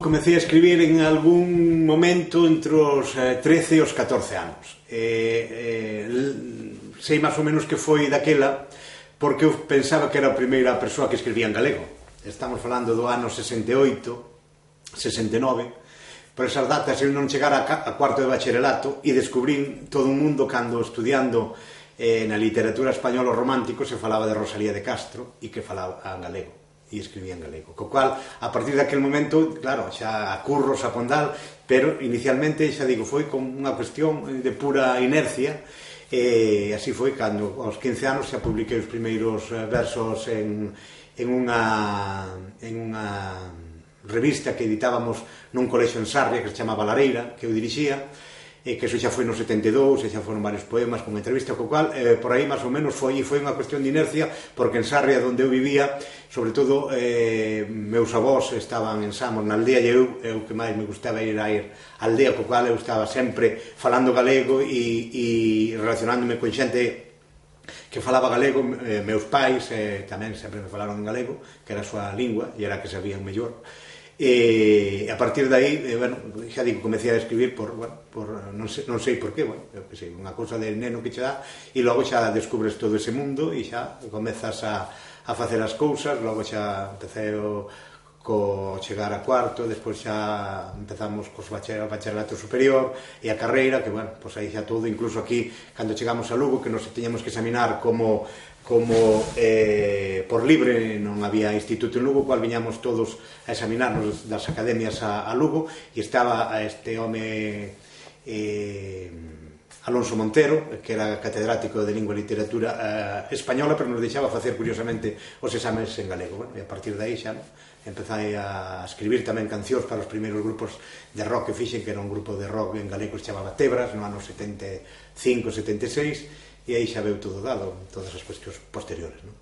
Comecei a escribir en algún momento entre os 13 e os 14 anos. Sei máis ou menos que foi daquela porque eu pensaba que era a primeira persoa que escribía en galego. Estamos falando do ano 68, 69. Por esas datas eu non chegara a cuarto de bacharelato e descubrín todo un mundo cando estudiando na literatura española romántico se falaba de Rosalía de Castro e que falaba en galego e escribía en galego, co cual, a partir daquele momento, claro, xa a curros, a pondal, pero inicialmente, xa digo, foi con unha cuestión de pura inercia, e así foi cando, aos 15 anos, xa publiquei os primeiros versos en unha revista que editábamos nun colexio en Sarria, que se chamaba Lareira, que eu dirixía, e que eso xa foi no 72, e xa foron varios poemas con entrevista, co cual, por aí, máis ou menos, foi unha cuestión de inercia, porque en Sarria, onde eu vivía, sobre todo, meus avós estaban en Samos, na aldea, e eu que máis me gustaba ir á aldea, co cual eu estaba sempre falando galego e relacionándome con xente que falaba galego, meus pais tamén sempre me falaron en galego, que era a súa lingua, e era a que sabían mellor. E a partir de aí, xa digo, comecei a escribir por non sei por qué, unha cousa de neno que che dá, e logo xa descubres todo ese mundo e xa comezas a facer as cousas. Logo xa empecé co chegar a cuarto, despois xa empezamos cos bacharelato superior e a carreira, que, pois aí xa todo, incluso aquí, cando chegamos a Lugo, que nos teñamos que examinar como por libre, non había instituto en Lugo, cual viñamos todos a examinarnos das academias a Lugo, e estaba este home Alonso Montero, que era catedrático de Lingua e Literatura española, pero nos deixaba facer curiosamente os exames en galego. E a partir de aí xa empecé a escribir tamén cancións para os primeiros grupos de rock que fixen, que era un grupo de rock en galego que se chamaba Tebras, no ano 75, 76, e aí xa veu todo dado, todas as cuestións posteriores, non?